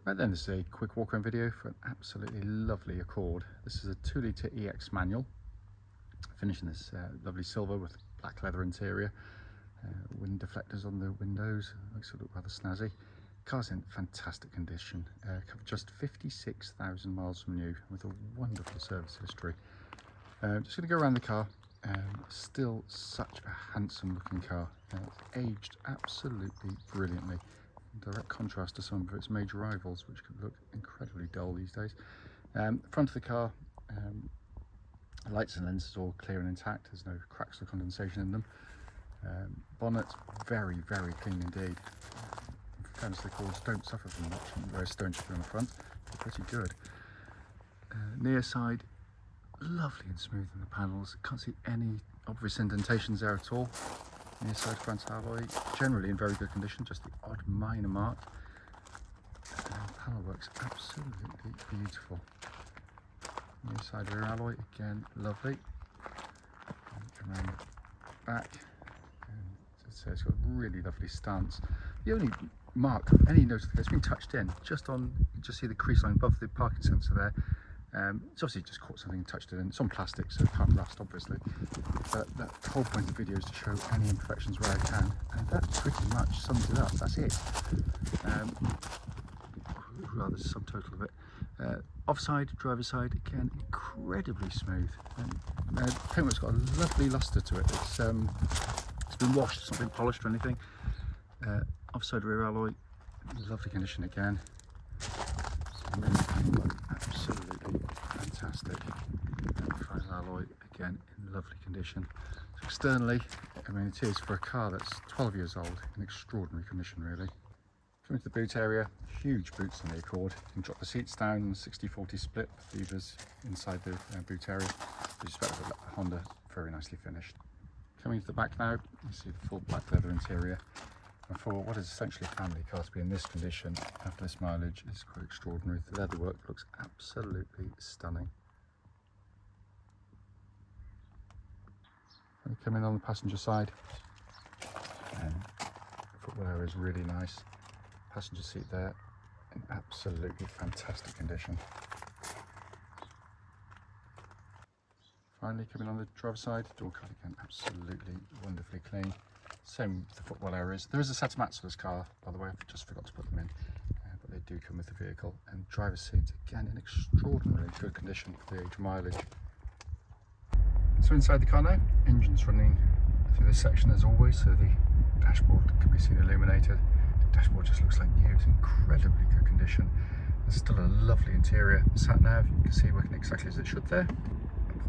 Right then, this is a quick walk-around video for an absolutely lovely Accord. This is a 2-litre EX manual, finished in this lovely silver with black leather interior, wind deflectors on the windows, makes it look rather snazzy. Car's in fantastic condition, covered just 56,000 miles from new with a wonderful service history. Just going to go around the car. Still such a handsome looking car. It's aged absolutely brilliantly. Direct contrast to some of its major rivals, which could look incredibly dull these days. Front of the car, lights and lenses all clear and intact. There's no cracks or condensation in them. Bonnet's very, very clean indeed. In fairness, the Accords don't suffer from much, whereas stone chipping on the front, they're pretty good. Near side, lovely and smooth in the panels. Can't see any obvious indentations there at all. Near side front alloy, generally in very good condition, just the odd minor mark. Panel works absolutely beautiful. Near side rear alloy, again, lovely. And around the back, so it's got a really lovely stance. The only mark, any notice, it's been touched in, just on, you just see the crease line above the parking sensor there. It's obviously just caught something and touched it in. It's on plastic, so it can't rust, obviously. But the whole point of the video is to show any imperfections where I can, and that pretty much sums it up. That's it. Rather subtotal of it. Offside, driver's side, again, incredibly smooth. Paintwork's got a lovely lustre to it. It's been washed, it's not been polished or anything. Offside rear alloy, lovely condition again. Absolutely fantastic. Front alloy, again, in lovely condition. So externally, I mean, it is for a car that's 12 years old, in extraordinary condition, really. Coming to the boot area, huge boots on the Accord. You can drop the seats down, 60-40 split, levers inside the boot area. With respect to the Honda, very nicely finished. Coming to the back now, you see the full black leather interior. And for what is essentially a family car to be in this condition after this mileage is quite extraordinary. The leatherwork looks absolutely stunning. When you come in on the passenger side, footwell area is really nice. Passenger seat there in absolutely fantastic condition. Finally, coming on the driver's side, door cut again, absolutely wonderfully clean. Same with the footwell areas. There is a set of mats for this car, by the way, I just forgot to put them in, but they do come with the vehicle. And driver's seat, again, in extraordinarily good condition for the age of mileage. So inside the car now, engine's running through this section as always, so the dashboard can be seen illuminated. The dashboard just looks like new, it's in incredibly good condition. There's still a lovely interior. Sat nav, you can see working exactly as it should there.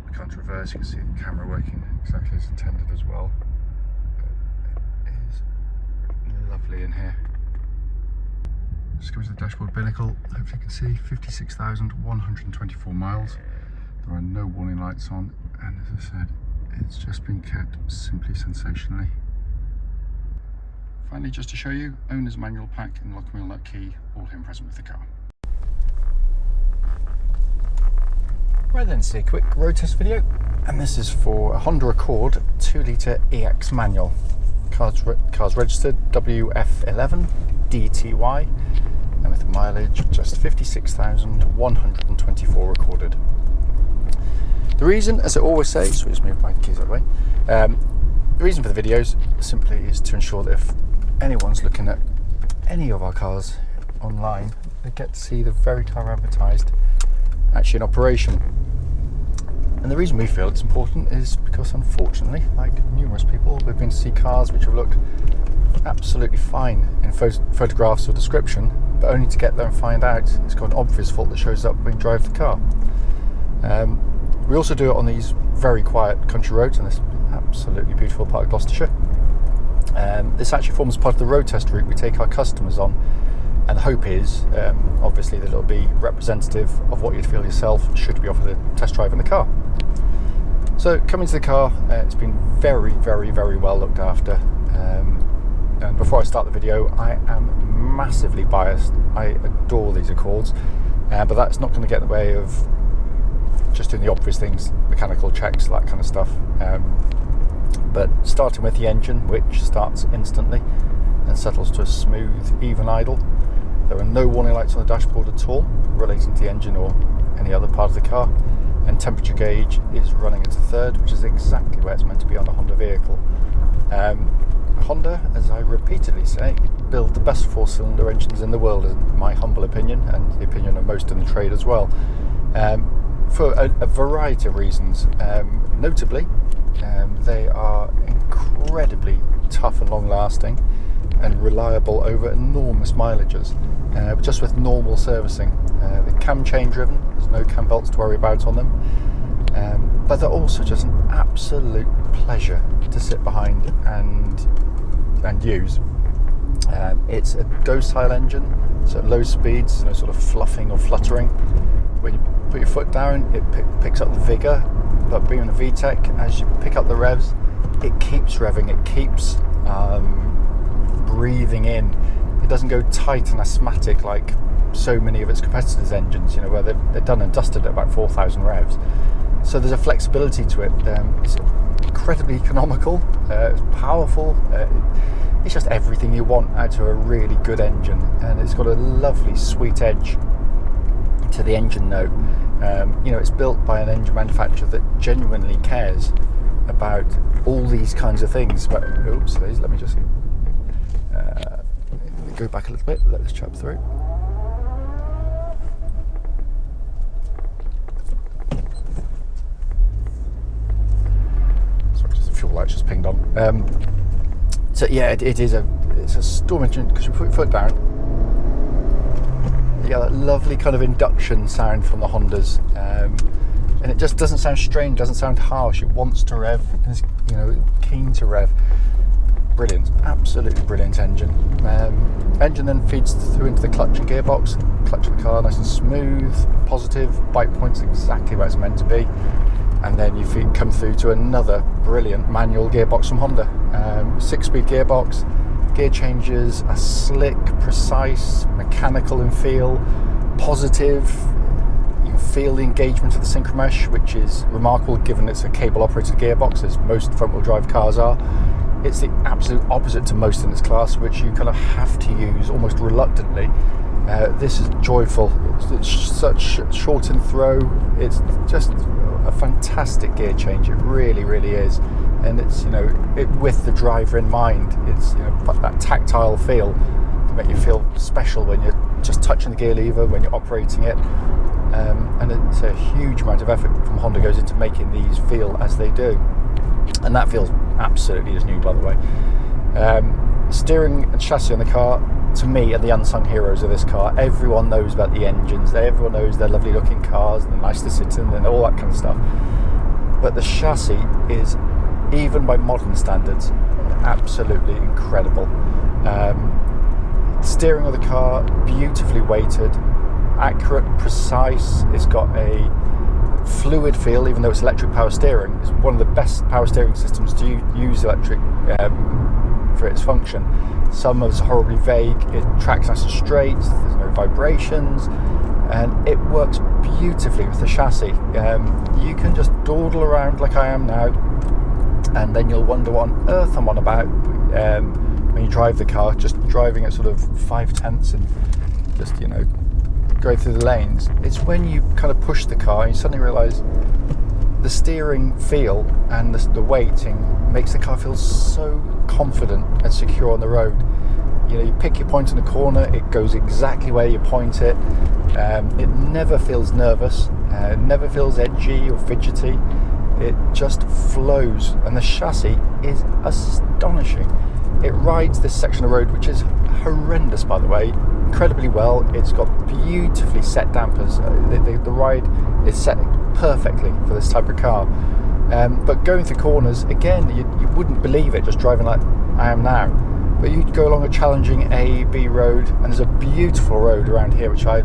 We can't reverse, you can see the camera working exactly as intended as well. Lovely in here. Just coming to the dashboard binnacle, hopefully you can see 56,124 miles. There are no warning lights on, and as I said, it's just been kept simply sensationally. Finally, just to show you, owner's manual pack and lock wheel nut key, all here and present with the car. Right then, see a quick road test video, and this is for a Honda Accord 2-litre EX manual. Car's registered WF11DTY, and with the mileage just 56,124 recorded. The reason, as I always say, so just move my keys out of the way. The reason for the videos simply is to ensure that if anyone's looking at any of our cars online, they get to see the very car advertised actually in operation. And the reason we feel it's important is because, unfortunately, like numerous people, we've been to see cars which have looked absolutely fine in photographs or description, but only to get there and find out it's got an obvious fault that shows up when you drive the car. We also do it on these very quiet country roads in this absolutely beautiful part of Gloucestershire. This actually forms part of the road test route we take our customers on, and the hope is, obviously, that it'll be representative of what you'd feel yourself should be offered a test drive in the car. So, coming to the car, it's been very, very, very well looked after. And before I start the video, I am massively biased. I adore these Accords, but that's not going to get in the way of just doing the obvious things, mechanical checks, that kind of stuff. But starting with the engine, which starts instantly and settles to a smooth, even idle. There are no warning lights on the dashboard at all relating to the engine or any other part of the car, and temperature gauge is running at a third, which is exactly where it's meant to be on a Honda vehicle. Honda, as I repeatedly say, build the best 4-cylinder engines in the world, in my humble opinion, and the opinion of most in the trade as well, for a variety of reasons. Notably, they are incredibly tough and long-lasting and reliable over enormous mileages, just with normal servicing. They're cam chain driven, there's no cam belts to worry about on them, but they're also just an absolute pleasure to sit behind and use. It's a docile engine, so at low speeds, no sort of fluffing or fluttering. When you put your foot down, it picks up the vigour, but being a VTEC, as you pick up the revs, it keeps revving, it keeps breathing in. It doesn't go tight and asthmatic like so many of its competitors' engines, where they're done and dusted at about 4,000 revs. So there's a flexibility to it. It's incredibly economical, it's powerful, it's just everything you want out of a really good engine, and it's got a lovely sweet edge to the engine note. It's built by an engine manufacturer that genuinely cares about all these kinds of things. But oops, let me just go back a little bit, let this chap through. Sorry, just the fuel lights just pinged on. So yeah, it's a storm engine, because you put your foot down, you get that lovely kind of induction sound from the Hondas, and it just doesn't sound strained, doesn't sound harsh. It wants to rev, it's keen to rev. Brilliant, absolutely brilliant engine. Engine then feeds through into the clutch and gearbox. Clutch of the car nice and smooth, positive, bite points exactly where it's meant to be. And then you come through to another brilliant manual gearbox from Honda. 6-speed gearbox, gear changes are slick, precise, mechanical in feel, positive. You can feel the engagement of the synchro mesh, which is remarkable given it's a cable operated gearbox, as most front wheel drive cars are. It's the absolute opposite to most in its class, which you kind of have to use almost reluctantly. This is joyful. It's such short in throw. It's just a fantastic gear change. It really, really is. And it's with the driver in mind. It's that tactile feel to make you feel special when you're just touching the gear lever, when you're operating it. And it's a huge amount of effort from Honda goes into making these feel as they do. And that feels absolutely as new, by the way. Steering and chassis on the car, to me, are the unsung heroes of this car. Everyone knows about the engines, everyone knows they're lovely looking cars and they're nice to sit in and all that kind of stuff. But the chassis is, even by modern standards, absolutely incredible. Steering of the car, beautifully weighted, accurate, precise. It's got a fluid feel, even though it's electric power steering. It's one of the best power steering systems to use electric for its function. Some is horribly vague. It tracks nice and straight, there's no vibrations, and it works beautifully with the chassis. You can just dawdle around like I am now, and then you'll wonder what on earth I'm on about when you drive the car, just driving at sort of 5/10 and just go through the lanes. It's when you kind of push the car and you suddenly realise the steering feel and the weighting makes the car feel so confident and secure on the road. You pick your point in a corner, it goes exactly where you point it. It never feels nervous, never feels edgy or fidgety. It just flows, and the chassis is astonishing. It rides this section of road, which is horrendous, by the way, incredibly well. It's got beautifully set dampers. The ride is set perfectly for this type of car. But going through corners, again, you wouldn't believe it just driving like I am now. But you go along a challenging A, B road, and there's a beautiful road around here, which I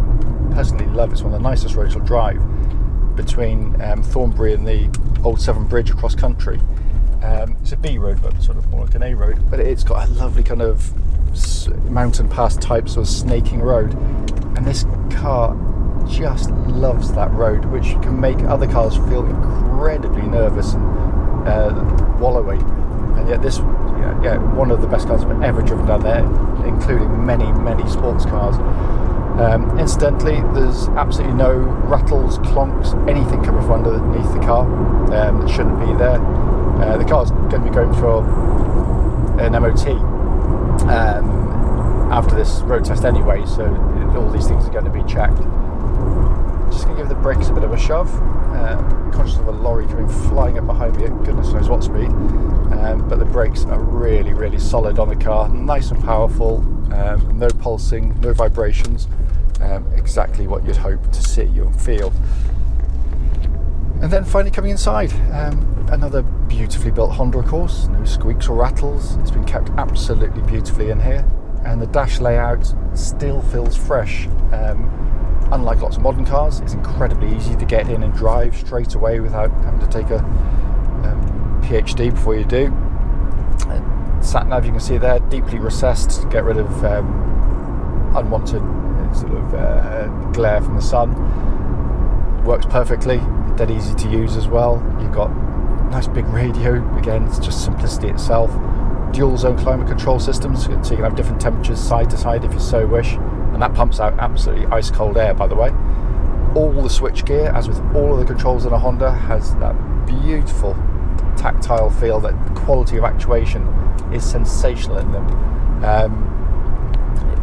personally love. It's one of the nicest roads you'll drive, between Thornbury and the Old Severn Bridge across country. It's a B road, but sort of more like an A road. But it's got a lovely kind of mountain pass type sort of snaking road. And this car just loves that road, which can make other cars feel incredibly nervous and wallowy. And yet this yeah, one of the best cars I've ever driven down there, including many sports cars. Incidentally, there's absolutely no rattles, clonks, anything coming from underneath the car that shouldn't be there. The car's going to be going for an MOT after this road test anyway, so all these things are going to be checked. Just going to give the brakes a bit of a shove. Conscious of a lorry coming flying up behind me at goodness knows what speed, but the brakes are really solid on the car, nice and powerful, no pulsing, no vibrations, exactly what you'd hope to see and feel. And then finally coming inside, another beautifully built Honda, of course, no squeaks or rattles. It's been kept absolutely beautifully in here, and the dash layout still feels fresh. Unlike lots of modern cars, it's incredibly easy to get in and drive straight away without having to take a PhD before you do. Sat nav, you can see there, deeply recessed to get rid of unwanted sort of glare from the sun. Works perfectly, dead easy to use as well. You've got a nice big radio, again, it's just simplicity itself. Dual zone climate control systems, so you can have different temperatures side to side if you so wish. And that pumps out absolutely ice cold air, by the way. All the switch gear, as with all of the controls in a Honda, has that beautiful tactile feel. That quality of actuation is sensational in them.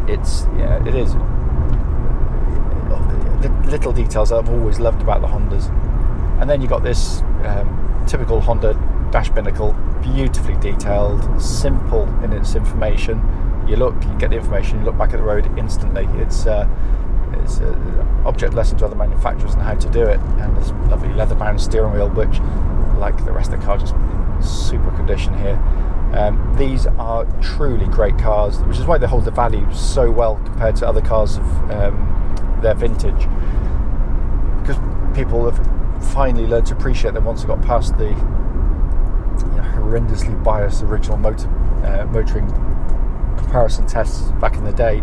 It is. The little details I've always loved about the Hondas. And then you've got this typical Honda dash binnacle, beautifully detailed, simple in its information. You get the information, you look back at the road instantly. It's an object lesson to other manufacturers on how to do it. And this lovely leather-bound steering wheel, which, like the rest of the car, just in super condition here. These are truly great cars, which is why they hold the value so well compared to other cars of their vintage. Because people have finally learned to appreciate them once they got past the horrendously biased original motoring comparison tests back in the day.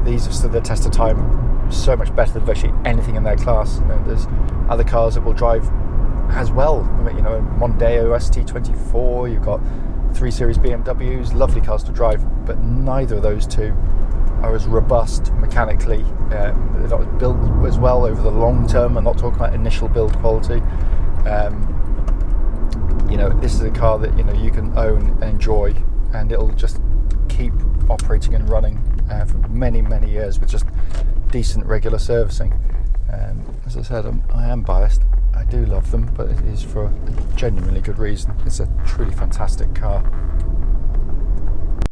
These have stood the test of time so much better than virtually anything in their class. There's other cars that will drive as well. Mondeo ST24, you've got 3 Series BMWs, lovely cars to drive, but neither of those two are as robust mechanically. They're not as built as well over the long term. I'm not talking about initial build quality. This is a car that you can own and enjoy, and it'll just keep operating and running for many years with just decent regular servicing. As I said, I am biased. I do love them, but it is for a genuinely good reason. It's a truly fantastic car.